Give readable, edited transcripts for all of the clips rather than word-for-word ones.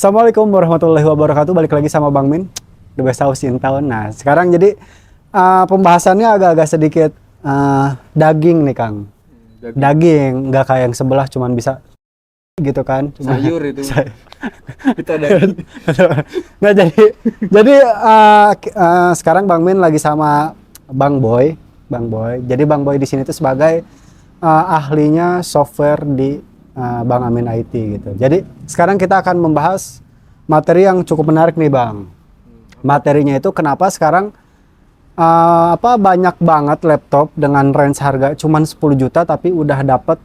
Assalamualaikum warahmatullahi wabarakatuh. Balik lagi sama Bang Min, The Best House in Town. Nah, sekarang jadi pembahasannya agak-agak sedikit daging nih, Kang. Daging, nggak kayak yang sebelah cuman bisa gitu kan. Sayur itu. Kita daging. Nah, sekarang Bang Min lagi sama Bang Boy. Jadi Bang Boy di sini tuh sebagai ahlinya software di Bang Amin IT gitu. Jadi sekarang kita akan membahas materi yang cukup menarik nih, Bang. Materinya itu kenapa sekarang banyak banget laptop dengan range harga cuman 10 juta tapi udah dapet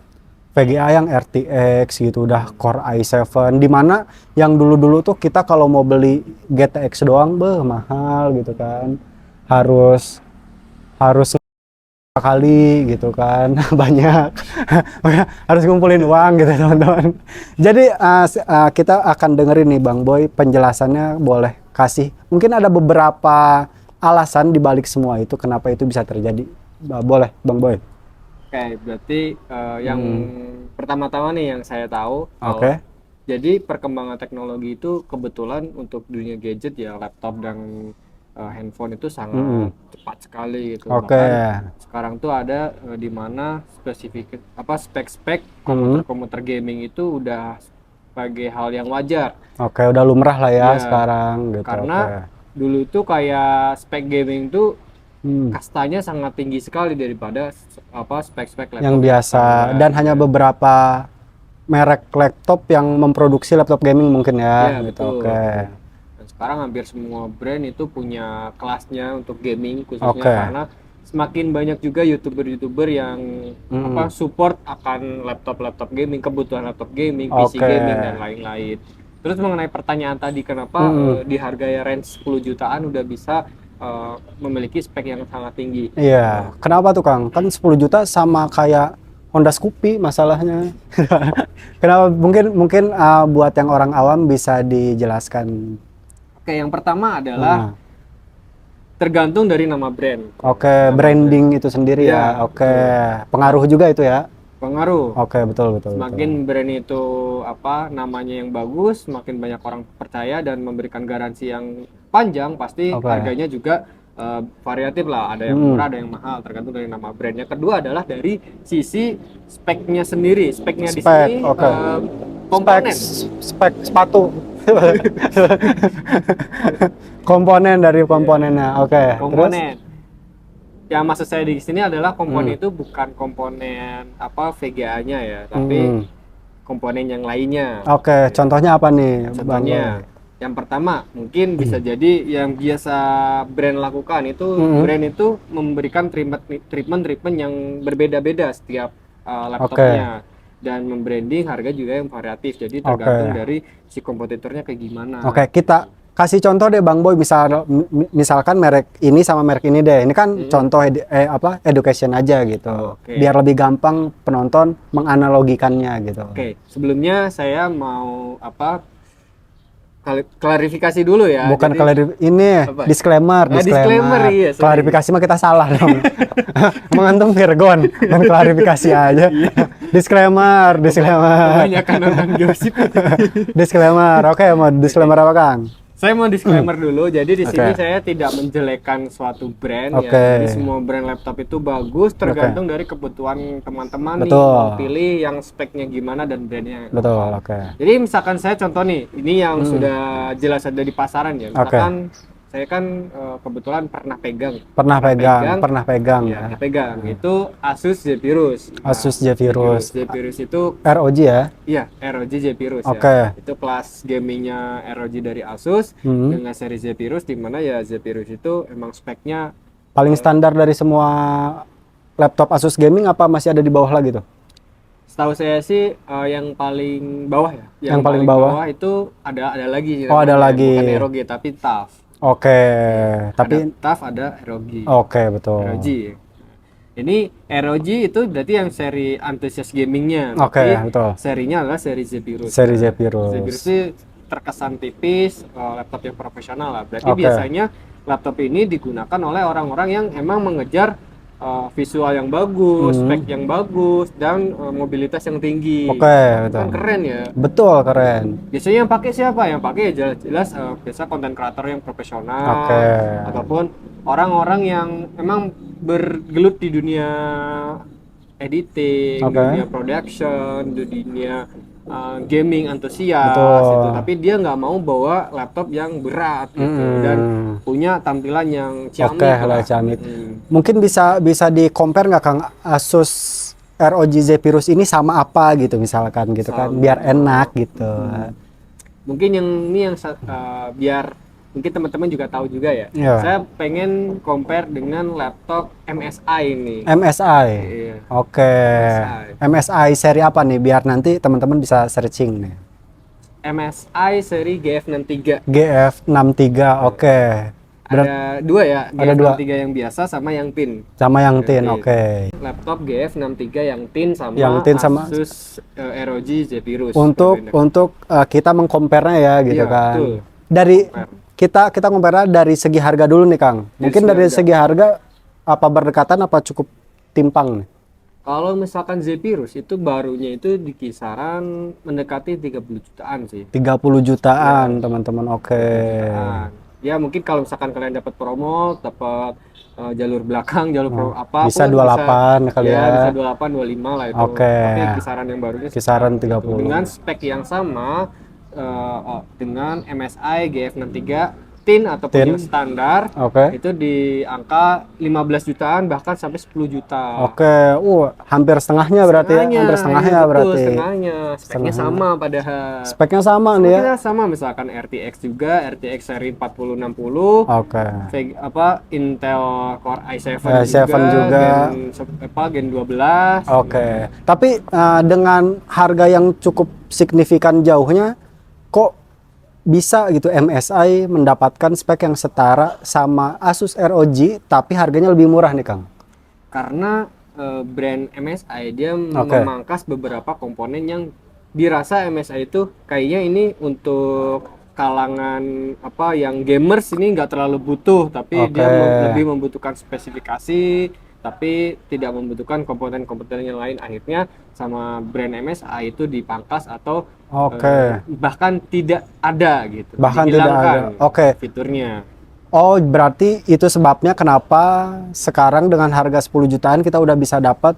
VGA yang RTX gitu, udah Core i7, dimana yang dulu-dulu tuh kita kalau mau beli GTX doang mahal gitu kan, harus kali gitu kan. Banyak harus ngumpulin uang gitu teman-teman. Jadi kita akan dengerin nih Bang Boy penjelasannya, boleh kasih mungkin ada beberapa alasan dibalik semua itu kenapa itu bisa terjadi. Boleh Bang Boy. Oke, berarti yang pertama-tama nih yang saya tahu, Oke. jadi perkembangan teknologi itu kebetulan untuk dunia gadget ya, laptop dan handphone itu sangat cepat sekali gitu. Oke. Bahkan sekarang tuh ada di mana spek-spek komputer gaming itu udah sebagai hal yang wajar. Oke, udah lumrah lah ya Iya, sekarang gitu. karena Oke. dulu tuh kayak spek gaming tuh kastanya sangat tinggi sekali daripada spek-spek laptop Yang biasa standar. dan hanya beberapa merek laptop yang memproduksi laptop gaming mungkin ya, Iya, gitu. betul. Oke. Dan sekarang hampir semua brand itu punya kelasnya untuk gaming khususnya, Oke. karena semakin banyak juga youtuber yang support akan laptop gaming, kebutuhan laptop gaming, PC Oke. gaming dan lain-lain. Terus mengenai pertanyaan tadi kenapa di harga range 10 jutaan udah bisa memiliki spek yang sangat tinggi. Iya, kenapa tuh Kang? Kan 10 juta sama kayak Honda Scoopy masalahnya. Kenapa? Mungkin buat yang orang awam bisa dijelaskan. Oke, yang pertama adalah tergantung dari nama brand. Oke, branding itu sendiri ya. Iya, Oke, pengaruh juga itu ya. Pengaruh. Oke, betul. Semakin brand itu namanya yang bagus, semakin banyak orang percaya dan memberikan garansi yang panjang, pasti harganya juga variatif lah. Ada yang murah, ada yang mahal, tergantung dari nama brandnya. Kedua adalah dari sisi speknya sendiri. Speknya di sini komponen. Spek sepatu. Komponen dari komponennya. Oke. Komponen. Yang maksud saya di sini adalah komponen itu bukan komponen VGA-nya ya, tapi komponen yang lainnya. Oke, contohnya apa nih? Contohnya, yang pertama mungkin bisa jadi yang biasa brand lakukan itu, brand itu memberikan treatment yang berbeda-beda setiap laptopnya. Dan membranding harga juga yang variatif, jadi tergantung dari si kompetitornya kayak gimana. Oke, kita kasih contoh deh Bang Boy, misalkan merek ini sama merek ini deh. Ini kan contoh education aja gitu. Biar lebih gampang penonton menganalogikannya gitu. Oke, sebelumnya saya mau klarifikasi dulu ya. Bukan disclaimer. Disclaimer, iya. Klarifikasi mah kita salah dong. Mengantum Virgon dan klarifikasi aja. Disclaimer. Kebanyakan orang gosip. Disclaimer. Oke, mau disclaimer apa Kang? Saya mau disclaimer dulu. Jadi di sini saya tidak menjelekkan suatu brand ya. Jadi semua brand laptop itu bagus, tergantung dari kebutuhan teman-teman nih mau pilih yang speknya gimana dan brandnya. Betul. Jadi misalkan saya contoh nih, ini yang sudah jelas ada di pasaran ya. Misalkan saya kan kebetulan pernah pegang. Ya. Pegang. Itu Asus Zephyrus. Asus Zephyrus. Zephyrus itu ROG ya? Iya, ROG Zephyrus ya. Itu kelas gamingnya ROG dari Asus dengan seri Zephyrus, di mana ya Zephyrus itu emang speknya paling standar dari semua laptop Asus gaming, apa masih ada di bawah lagi tuh? Setahu saya sih yang paling bawah ya. Yang paling bawah itu ada lagi. Ada lagi. Bukan ROG tapi TUF. Tapi ada TUF, ada ROG. Betul. ROG. Ini ROG itu berarti yang seri antusias gamingnya. Betul. Serinya adalah seri Zephyrus. Zephyrus itu terkesan tipis, laptop yang profesional lah. Berarti biasanya laptop ini digunakan oleh orang-orang yang emang mengejar visual yang bagus, spek yang bagus, dan mobilitas yang tinggi. Oke, betul. Kan keren ya. Betul, keren. Biasanya yang pakai siapa? Yang pakai ya jelas-jelas biasa konten kreator yang profesional, Oke. ataupun orang-orang yang memang bergelut di dunia editing, Oke. dunia production, di dunia gaming antusias Betul. itu. Tapi dia nggak mau bawa laptop yang berat gitu dan punya tampilan yang ciamik Oke, lah. ciamik. Mungkin bisa di compare nggak Kang, Asus ROG Zephyrus ini sama apa gitu misalkan gitu kan, biar enak gitu. Mungkin yang ini yang biar mungkin teman-teman juga tahu juga ya. Iya. Saya pengen compare dengan laptop MSI ini. MSI. Iya. Oke. MSI seri apa nih biar nanti teman-teman bisa searching nih. MSI seri GF63. GF63. Oke. Ada dua ya, Ada dua. GF63 yang biasa sama yang tin. Sama yang tin. Oke. Laptop GF63 yang tin sama Yang tin sama Asus ROG Zephyrus. untuk kita mengcompare-nya ya gitu Iya, kan. betul. Dari kita compare dari segi harga dulu nih Kang. Mungkin dari segi harga apa berdekatan apa cukup timpang nih? Kalau misalkan Zephyrus itu barunya itu di kisaran mendekati 30 jutaan sih. 30 jutaan teman-teman. Oke. Ya mungkin kalau misalkan kalian dapat promo, dapat jalur belakang, jalur apa Bisa 28 kali ya. Bisa 28, 25 lah itu. Oke. Tapi kisaran yang barunya Kisaran sekitar 30. dengan spek yang sama dengan MSI GF63 tin ataupun yang standar. Oke. Itu di angka 15 jutaan bahkan sampai 10 juta. Oke. Hampir setengahnya berarti ya. Hampir setengahnya iya, betul, berarti. Setengahnya. Speknya sama padahal. Speknya sama nih ya. Speknya sama misalkan RTX juga, RTX seri 4060. Oke. Intel Core i7 juga. Gen 12. Oke. Tapi dengan harga yang cukup signifikan jauhnya, kok bisa gitu MSI mendapatkan spek yang setara sama Asus ROG tapi harganya lebih murah nih Kang? Karena brand MSI dia memangkas beberapa komponen yang dirasa MSI itu kayaknya ini untuk kalangan yang gamers ini nggak terlalu butuh, tapi dia lebih membutuhkan spesifikasi tapi tidak membutuhkan komponen-komponen yang lain. Akhirnya sama brand MSI itu dipangkas atau bahkan tidak ada gitu. Bahkan tidak ada. Fiturnya. Oh, berarti itu sebabnya kenapa sekarang dengan harga 10 jutaan kita udah bisa dapat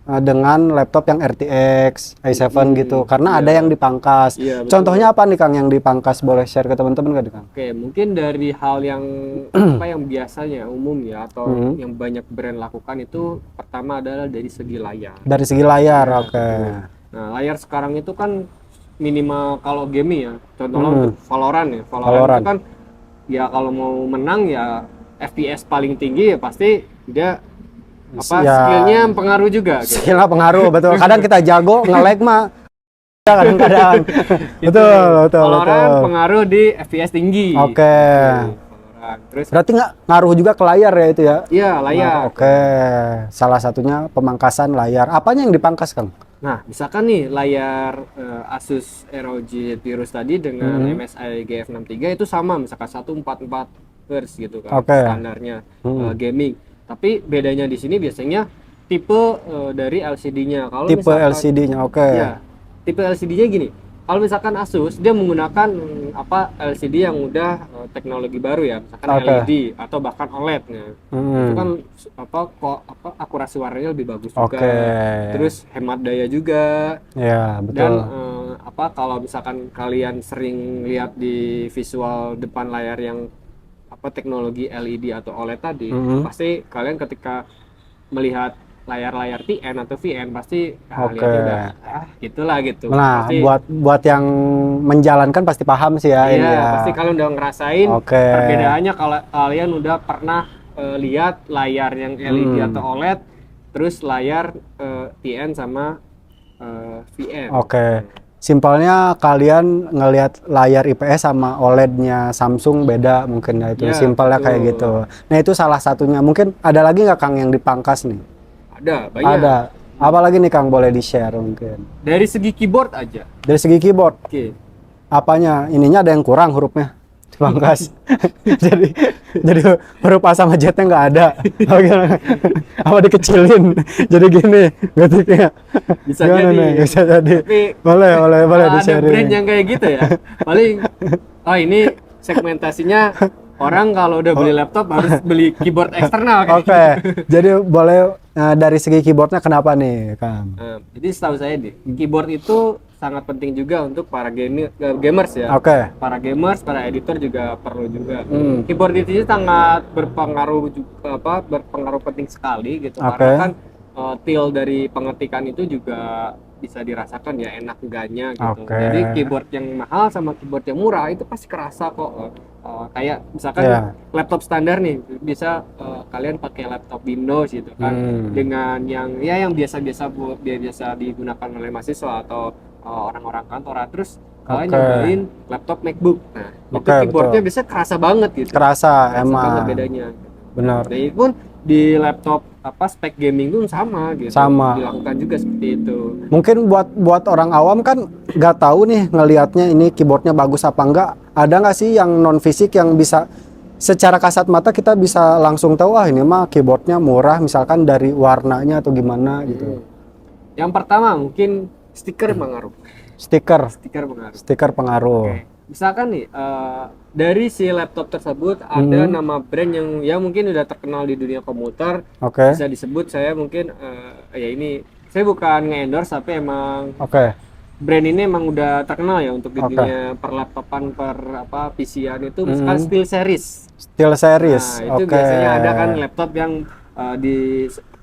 dengan laptop yang RTX i7 gitu. Karena ada yang dipangkas. Iya, contohnya apa nih Kang yang dipangkas? Boleh share ke teman-teman nggak Kang? Oke, mungkin dari hal yang yang biasanya umum ya atau yang banyak brand lakukan itu pertama adalah dari segi layar. Dari segi layar, Nah, layar sekarang itu kan minimal kalau gaming ya. Contohnya untuk Valorant ya. Valorant itu kan ya kalau mau menang ya FPS paling tinggi ya pasti dia skillnya pengaruh juga. Skillnya pengaruh, betul. Kadang kita jago nge-lag mah kadang-kadang. betul. Valorant pengaruh di FPS tinggi. Oke. Terus berarti nggak ngaruh juga ke layar ya itu ya? Iya, layar. Oke. Salah satunya pemangkasan layar. Apanya yang dipangkas, Kang? Nah, misalkan nih layar Asus ROG Zephyrus tadi dengan MSI GF63 itu sama, misalkan 144 Hz gitu kan standarnya gaming. Tapi bedanya di sini biasanya tipe dari LCD-nya. Kalau tipe LCD-nya, Ya, tipe LCD-nya gini. Kalau misalkan Asus dia menggunakan LCD yang udah teknologi baru ya, misalkan LED atau bahkan OLED-nya. Itu kan akurasi warnanya lebih bagus juga. Terus hemat daya juga. Ya, betul. Dan kalau misalkan kalian sering lihat di visual depan layar yang teknologi LED atau OLED tadi, pasti kalian ketika melihat layar-layar TN atau VN pasti lihatnya udah gitulah gitu. Nah, pasti, buat yang menjalankan pasti paham sih ya. Iya, pasti kalian udah ngerasain perbedaannya kalau kalian udah pernah lihat layar yang LED atau OLED, terus layar TN sama VN. Simpelnya kalian ngelihat layar IPS sama OLED-nya Samsung beda mungkin ya itu. Simpelnya kayak gitu. Nah, itu salah satunya. Mungkin ada lagi nggak Kang yang dipangkas nih? Ada, banyak. Ada. Apalagi nih Kang, boleh di-share mungkin? Dari segi keyboard aja. Dari segi keyboard? Apanya? Ininya ada yang kurang hurufnya? Dipangkas. jadi huruf A sama Z-nya nggak ada. Apa dikecilin? Jadi gini, getiknya. Bisa Gimana jadi. nih? Bisa jadi. Tapi Boleh ada di-sharing. brand yang kayak gitu ya. Paling ini segmentasinya orang kalau udah beli laptop harus beli keyboard eksternal kayak Oke, jadi boleh dari segi keyboardnya kenapa nih, Kang? Jadi setahu saya nih, keyboard itu sangat penting juga untuk para gamers ya. Oke. Para gamers, para editor juga perlu juga. Keyboard itu sangat berpengaruh berpengaruh penting sekali gitu. Oke. Karena kan feel dari pengetikan itu juga bisa dirasakan ya enak enggaknya gitu. Oke. Jadi keyboard yang mahal sama keyboard yang murah itu pasti kerasa kok. Kayak misalkan laptop standar nih bisa kalian pakai laptop Windows gitu kan dengan yang biasa digunakan oleh mahasiswa atau orang-orang kantoran, terus kalian nyobain laptop MacBook. Nah, itu keyboardnya bisa kerasa banget gitu. Kerasa emang. Banget bedanya. Benar. Nah, itu pun di laptop spek gaming pun sama gitu. Sama. Dilakukan juga seperti itu. Mungkin buat orang awam kan nggak tahu nih ngelihatnya ini keyboardnya bagus apa enggak. Ada nggak sih yang non fisik yang bisa secara kasat mata kita bisa langsung tahu ini mah keyboardnya murah misalkan dari warnanya atau gimana gitu. Yang pertama mungkin stiker pengaruh. Stiker pengaruh. Oke. Misalkan nih dari si laptop tersebut ada nama brand yang mungkin udah terkenal di dunia komputer. Bisa disebut saya mungkin ini saya bukan nge-endorse tapi emang brand ini emang udah terkenal ya untuk di dunia perlaptopan PC-an itu misalkan SteelSeries. Nah, itu biasanya ada kan laptop yang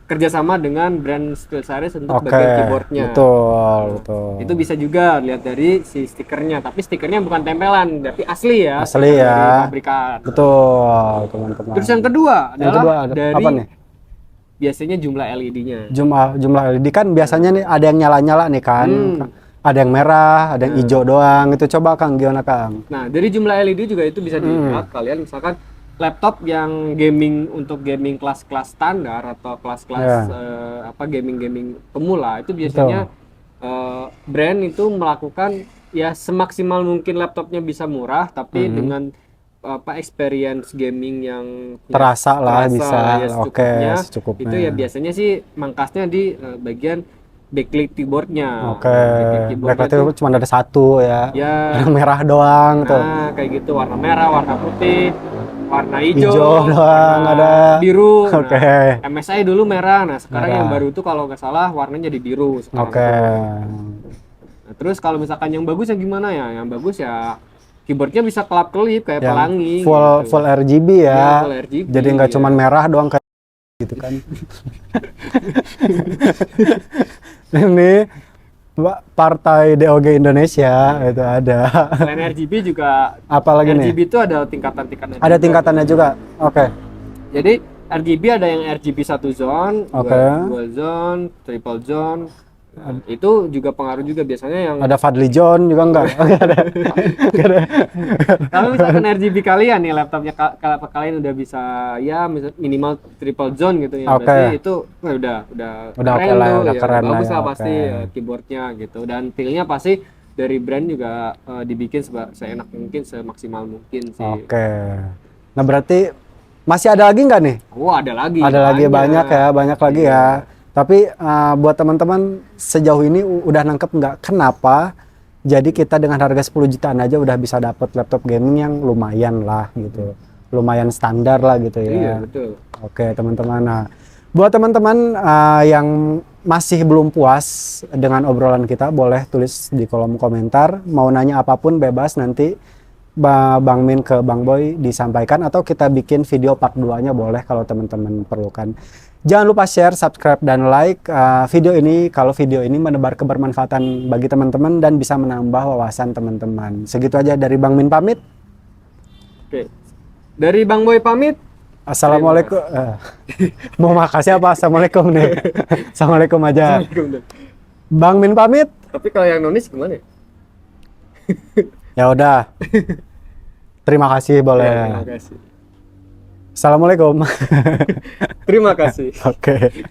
kerjasama dengan brand SteelSeries untuk bagian keyboardnya. Betul. Itu bisa juga lihat dari si stikernya, tapi stikernya bukan tempelan, tapi asli ya. Asli ya. Dari pabrikan. Betul, teman-teman. Terus yang kedua adalah dari apa nih? Biasanya jumlah LED-nya. Jumlah LED kan biasanya nih ada yang nyala-nyala nih kan. Ada yang merah, ada yang hijau doang. Itu coba Kang, gimana Kang? Nah, dari jumlah LED juga itu bisa dilihat kalian misalkan laptop yang untuk gaming kelas-kelas standar atau kelas-kelas gaming pemula itu biasanya brand itu melakukan ya semaksimal mungkin laptopnya bisa murah tapi dengan experience gaming yang terasa bisa ya, secukupnya. Itu ya biasanya sih mangkasnya di bagian backlit keyboardnya. Backlit keyboard cuma ada satu ya. Warna merah doang tuh. Nah, kayak gitu, warna merah, warna putih, warna hijau doang ada. Biru. MSI dulu merah. Nah, sekarang yang baru itu kalau nggak salah warnanya jadi biru. Nah, terus kalau misalkan yang bagus yang gimana ya? Yang bagus ya keyboardnya bisa kelap-kelip kayak pelangi. Full RGB ya. Full RGB. Jadi nggak cuma merah doang kayak gitu kan. Ini Partai DOG Indonesia itu ada. Selain RGB juga apalagi RGB itu ada tingkatan-tingkatannya. Ada tingkatannya juga. Jadi RGB ada yang RGB 1 zone, 2 zone, triple zone. Nah, itu juga pengaruh juga biasanya yang ada Fadli John juga enggak? Kalau misalkan RGB kalian nih laptopnya kalian udah bisa ya minimal triple zone gitu ya. Berarti itu udah keren bagus lah pasti keyboardnya gitu dan feel-nya pasti dari brand juga dibikin seenak mungkin, semaksimal mungkin sih. Nah, berarti masih ada lagi nggak nih? Ada lagi. Ada lagi banyak lagi ya. Tapi buat teman-teman sejauh ini udah nangkep nggak kenapa jadi kita dengan harga 10 jutaan aja udah bisa dapet laptop gaming yang lumayan lah gitu. Lumayan standar lah gitu ya. Iya, betul. Teman-teman. Nah, buat teman-teman yang masih belum puas dengan obrolan kita boleh tulis di kolom komentar. Mau nanya apapun bebas nanti Bang Min ke Bang Boy disampaikan atau kita bikin video part 2-nya boleh kalau teman-teman perlukan. Jangan lupa share, subscribe, dan like video ini kalau video ini menebar kebermanfaatan bagi teman-teman dan bisa menambah wawasan teman-teman. Segitu aja dari Bang Min pamit. Dari Bang Boy pamit. Assalamualaikum. Mau makasih apa? Assalamualaikum nih. Assalamualaikum aja. Bang Min pamit. Tapi kalau yang nonis gimana? Ya udah. Terima kasih boleh. Terima kasih. Assalamualaikum. Terima kasih. Oke.